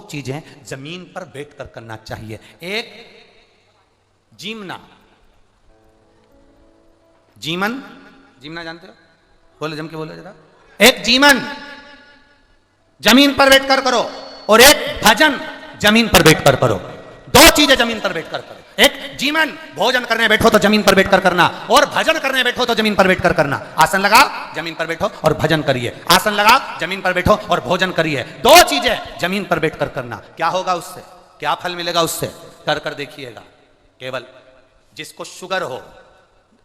चीजें जमीन पर बैठकर करना चाहिए। एक जीमना, जीमन, जीमना जानते हो? बोलो, जम के बोलो जरा। एक जीमन जमीन पर बैठकर करो और एक भजन जमीन पर बैठकर करो। दो चीजें जमीन पर बैठकर करो। एक जीवन, भोजन करने बैठो तो जमीन पर बैठकर करना, और भजन करने बैठो तो जमीन पर बैठकर करना। आसन लगाओ, जमीन पर बैठो और भजन करिए। आसन लगाओ, जमीन पर बैठो और भोजन करिए। दो चीजें जमीन पर बैठकर करना। क्या होगा उससे, क्या फल मिलेगा उससे, कर कर देखिएगा। केवल जिसको शुगर हो,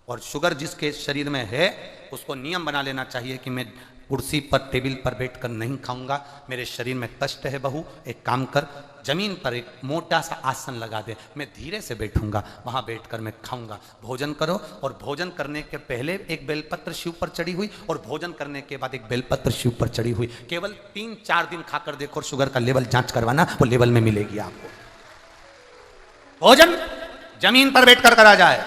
और शुगर जिसके शरीर में है, उसको नियम बना लेना चाहिए कि मैं कुर्सी पर, टेबल पर बैठकर नहीं खाऊंगा, मेरे शरीर में कष्ट है। बहू, एक काम कर, जमीन पर एक मोटा सा आसन लगा दे, मैं धीरे से बैठूंगा, वहां बैठकर मैं खाऊंगा। भोजन करो, और भोजन करने के पहले एक बेलपत्र शिव पर चढ़ी हुई, और भोजन करने के बाद एक बेलपत्र शिव पर चढ़ी हुई। केवल 3-4 दिन खाकर देखो, शुगर का लेवल जांच करवाना, वो लेवल में मिलेगी आपको। भोजन जमीन पर बैठकर करा जाए,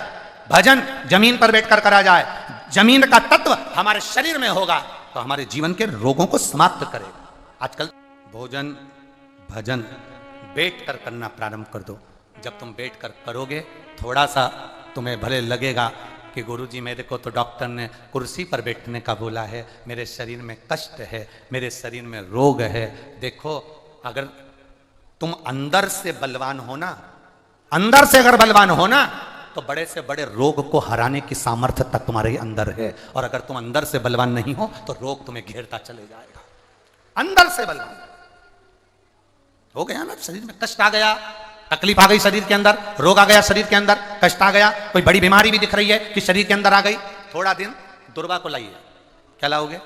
भजन जमीन पर बैठकर करा जाए। जमीन का तत्व हमारे शरीर में होगा तो हमारे जीवन के रोगों को समाप्त करेगा। आजकल भोजन भजन बैठकर करना प्रारंभ कर दो। जब तुम बैठकर करोगे, थोड़ा सा तुम्हें भले लगेगा कि गुरुजी मेरे को तो डॉक्टर ने कुर्सी पर बैठने का बोला है, मेरे शरीर में कष्ट है, मेरे शरीर में रोग है। देखो, अगर तुम अंदर से बलवान हो ना, अंदर से अगर बलवान हो ना, तो बड़े से बड़े रोग को हराने की सामर्थ्य तक तुम्हारे अंदर है। और अगर तुम अंदर से बलवान नहीं हो तो रोग तुम्हें घेरता चले जाएगा। अंदर से बलवान हो गया ना, शरीर में कष्ट आ गया, तकलीफ आ गई शरीर के अंदर, रोग आ गया शरीर के अंदर, कष्ट आ गया, कोई बड़ी बीमारी भी दिख रही है कि शरीर के अंदर आ गई, थोड़ा दिन दुर्वा को लाइए। क्या लाओगे,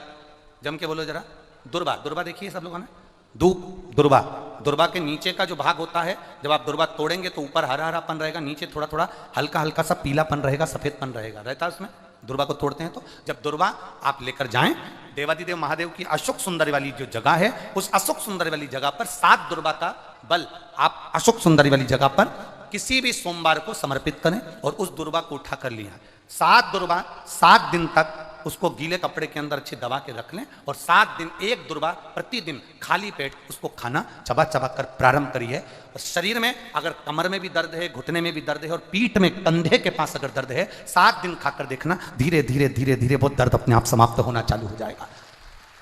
जम के बोलो जरा। दुर्वा, दुर्वा देखिए सब लोगों ने, दुर्वा, दुर्वा के नीचे का जो भाग होता है, जब आप दुर्वा तोड़ेंगे तो ऊपर हरा हरापन रहेगा, नीचे थोड़ा थोड़ा हल्का हल्का सा पीलापन रहेगा, सफेदपन रहेगा, रहता है उसमें। दुर्वा को तोड़ते हैं तो जब दुर्वा आप लेकर जाएं, देवादिदेव महादेव की अशोक सुंदरी वाली जो जगह है, उस अशोक सुंदरी वाली जगह पर 7 दुर्वा का बल आप अशोक सुंदरी वाली जगह पर किसी भी सोमवार को समर्पित करें, और उस दुर्वा को उठा कर लिया। 7 दुर्वा 7 दिन तक उसको गीले कपड़े के अंदर अच्छी दबा के रख लें, और 7 दिन एक दुर्वा प्रतिदिन खाली पेट उसको खाना चबा चबा कर प्रारंभ करिए। और शरीर में अगर कमर में भी दर्द है, घुटने में भी दर्द है, और पीठ में कंधे के पास अगर दर्द है, 7 दिन खाकर देखना, धीरे धीरे धीरे धीरे वो दर्द अपने आप समाप्त होना चालू हो जाएगा।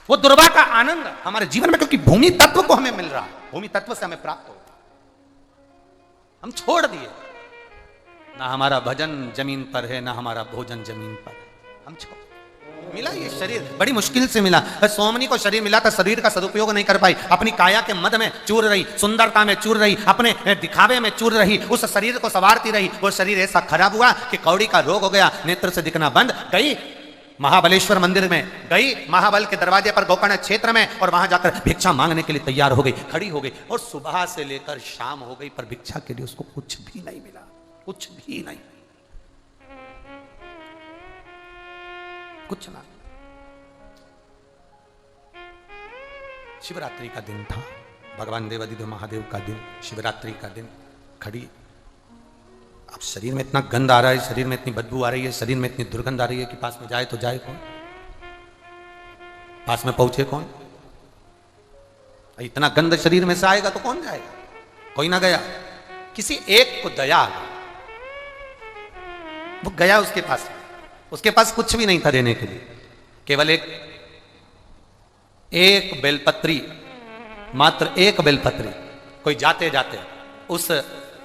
वो दुर्वा का आनंद हमारे जीवन में, क्योंकि भूमि तत्व को हमें मिल रहा है, भूमि तत्व से हमें प्राप्त होता है। हम छोड़ दिए, ना हमारा भजन जमीन पर है, ना हमारा भोजन जमीन पर है, हम छोड़ मिला। ये शरीर बड़ी मुश्किल से मिला। सोमनी को शरीर मिला था, शरीर का सदुपयोग नहीं कर पाई, अपनी काया के मद में चूर रही, सुंदरता में चूर रही, अपने दिखावे में चूर रही, उस शरीर को संवारती रही। वो शरीर ऐसा खराब हुआ कि कौड़ी का रोग हो गया, नेत्र से दिखना बंद। गई महाबलेश्वर मंदिर में, गई महाबल के दरवाजे पर गोकर्ण क्षेत्र में, और वहां जाकर भिक्षा मांगने के लिए तैयार हो गई, खड़ी हो गई, और सुबह से लेकर शाम हो गई, पर भिक्षा के लिए उसको कुछ भी नहीं मिला, कुछ भी नहीं, कुछ ना। शिवरात्रि का दिन था, भगवान देवादिदेव महादेव का दिन, शिवरात्रि का दिन। खड़ी, अब शरीर में इतना गंध आ रहा है, शरीर में इतनी बदबू आ रही है, शरीर में इतनी दुर्गंध आ रही है कि पास में जाए तो जाए कौन, पास में पहुंचे कौन। इतना गंध शरीर में से आएगा तो कौन जाएगा, कोई ना गया। किसी एक को दया आ गई, वो गया उसके पास, उसके पास कुछ भी नहीं था देने के लिए, केवल एक बेलपत्री, मात्र एक बेलपत्री। कोई जाते जाते उस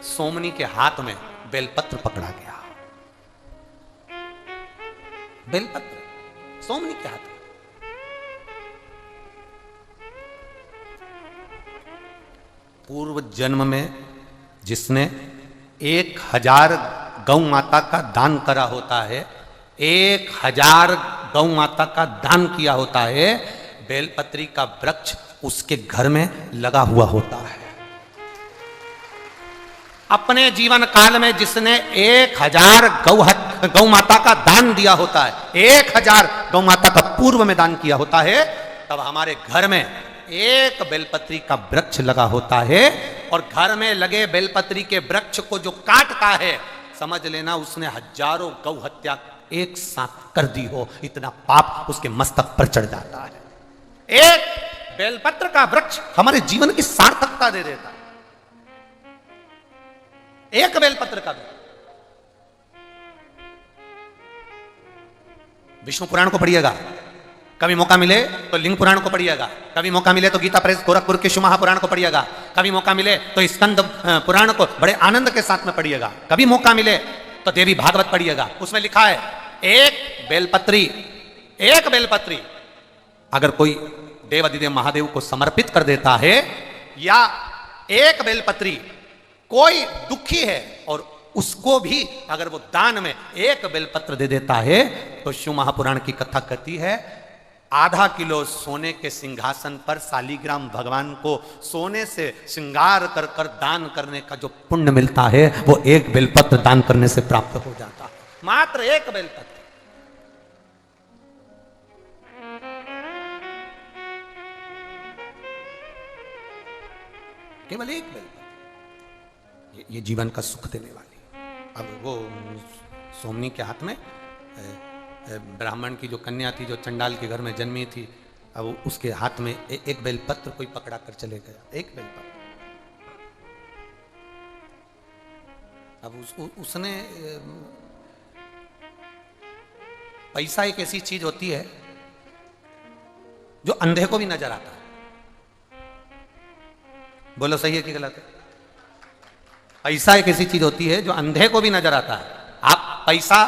सोमनी के हाथ में बेलपत्र पकड़ा गया, बेलपत्र सोमनी के हाथ में। पूर्व जन्म में जिसने 1000 गौ माता का दान करा होता है, 1000 गौ माता का दान किया होता है, बेलपत्री का वृक्ष उसके घर में लगा हुआ होता है। अपने जीवन काल में जिसने 1000 गौ माता का दान दिया होता है, 1000 गौ माता का पूर्व में दान किया होता है, तब हमारे घर में एक बेलपत्री का वृक्ष लगा होता है। और घर में लगे बेलपत्री के वृक्ष को जो काटता है, समझ लेना उसने हजारों गौ हत्या एक साथ कर दी हो, इतना पाप उसके मस्तक पर चढ़ जाता है। एक बेलपत्र का वृक्ष हमारे जीवन की सार्थकता दे देता है। एक बेलपत्र का वृक्ष। विष्णु पुराण को पढ़िएगा, कभी मौका मिले तो लिंग पुराण को पढ़िएगा, कभी मौका मिले तो गीता प्रेस गोरखपुर के शिव महापुराण को पढ़िएगा, कभी मौका मिले तो स्कंद पुराण को बड़े आनंद के साथ में पढ़िएगा, कभी मौका मिले तो देवी भागवत पढ़िएगा। उसमें लिखा है एक बेलपत्री अगर कोई देव अधिदेव महादेव को समर्पित कर देता है, या एक बेलपत्री कोई दुखी है और उसको भी अगर वो दान में एक बेलपत्र दे देता है, तो शिव महापुराण की कथा कहती है आधा किलो सोने के सिंहासन पर शालिग्राम भगवान को सोने से श्रृंगार कर कर दान करने का जो पुण्य मिलता है, वो एक बेलपत्र दान करने से प्राप्त हो जाता है। मात्र एक बेलपत्र। केवल एक बेलपत्र, ये जीवन का सुख देने वाली। अब वो सोमनी के हाथ में ब्राह्मण की जो कन्या थी, जो चंडाल के घर में जन्मी थी, अब उसके हाथ में एक बेलपत्र कोई पकड़ा कर चले गया, एक बेलपत्र। अब उसने पैसा एक ऐसी चीज होती है जो अंधे को भी नजर आता है। बोलो सही है कि गलत है? पैसा एक ऐसी चीज होती है जो अंधे को भी नजर आता है। आप पैसा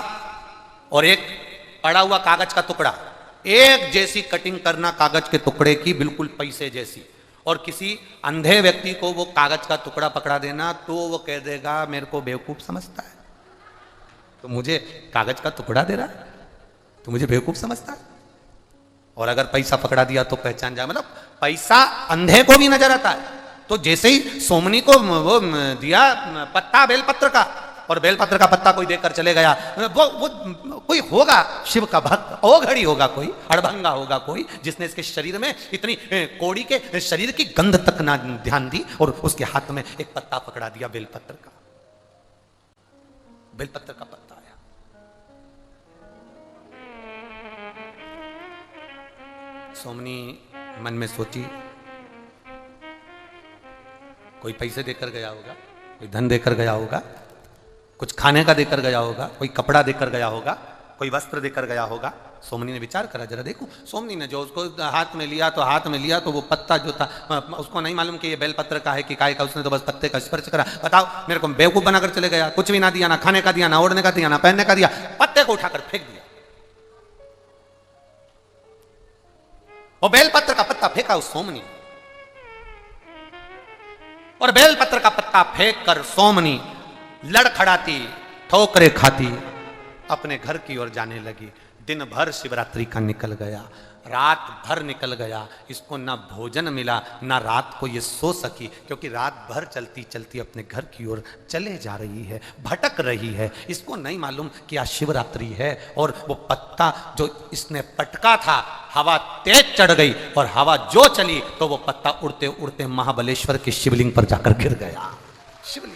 और एक पड़ा हुआ कागज का टुकड़ा, एक जैसी कटिंग करना कागज के टुकड़े की, बिल्कुल पैसे जैसी, और किसी अंधे व्यक्ति को वो कागज का टुकड़ा पकड़ा देना, तो वो कह देगा मेरे को बेवकूफ समझता है, तो मुझे कागज का टुकड़ा दे रहा है, तो मुझे बेवकूफ समझता है। और अगर पैसा पकड़ा दिया तो पहचान जाए। मतलब पैसा अंधे को भी नजर आता है। तो जैसे ही सोमनी को वो दिया पत्ता बेलपत्र का, और बेलपत्र का पत्ता कोई देकर चले गया, वो कोई होगा शिव का भक्त, ओघड़ी होगा कोई, अड़भंगा होगा कोई, जिसने इसके शरीर में इतनी कोड़ी के शरीर की गंध तक ना ध्यान दी, और उसके हाथ में एक पत्ता पकड़ा दिया बेलपत्र का। बेलपत्र का पत्ता आया। सोमनी मन में सोची, कोई पैसे देकर गया होगा, कोई धन देकर गया होगा, कुछ खाने का देकर गया होगा, कोई कपड़ा देकर गया होगा, कोई वस्त्र देकर गया होगा। सोमनी ने विचार करा, जरा देखो। सोमनी ने जो उसको हाथ में लिया, तो वो पत्ता जो था, उसको नहीं मालूम कि ये बेलपत्र का है कि काय का, उसने तो बस पत्ते का स्पर्श करा। बताओ, मेरे को बेवकूफ बनाकर चले गया, कुछ भी ना दिया, ना खाने का दिया, ना ओढ़ने का दिया, ना पहनने का दिया, पत्ते को उठाकर फेंक दिया। और बेलपत्र का पत्ता फेंका उस सोमनी, और बेलपत्र का पत्ता फेंक कर सोमनी लड़खड़ाती, ठोकरे खाती अपने घर की ओर जाने लगी। दिन भर शिवरात्रि का निकल गया, रात भर निकल गया, इसको ना भोजन मिला, ना रात को ये सो सकी, क्योंकि रात भर चलती चलती अपने घर की ओर चले जा रही है, भटक रही है। इसको नहीं मालूम कि आज शिवरात्रि है। और वो पत्ता जो इसने पटका था, हवा तेज चढ़ गई, और हवा जो चली तो वो पत्ता उड़ते उड़ते महाबलेश्वर के शिवलिंग पर जाकर गिर गया। शिवलिंग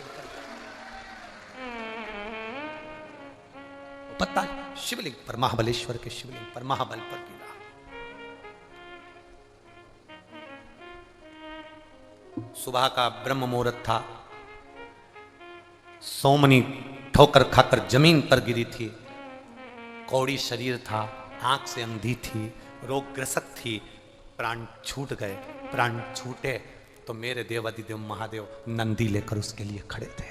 पत्ता शिवलिंग पर, महाबलेश्वर के शिवलिंग पर, महाबल पर गिरा। सुबह का ब्रह्म मुहूर्त था। सोमनी ठोकर खाकर जमीन पर गिरी थी, कौड़ी शरीर था, आंख से अंधी थी, रोगग्रस्त थी, प्राण छूट गए। प्राण छूटे तो मेरे देवाधिदेव महादेव नंदी लेकर उसके लिए खड़े थे।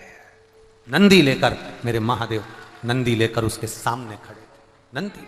नंदी लेकर, मेरे महादेव नंदी लेकर उसके सामने खड़े थे। नंदी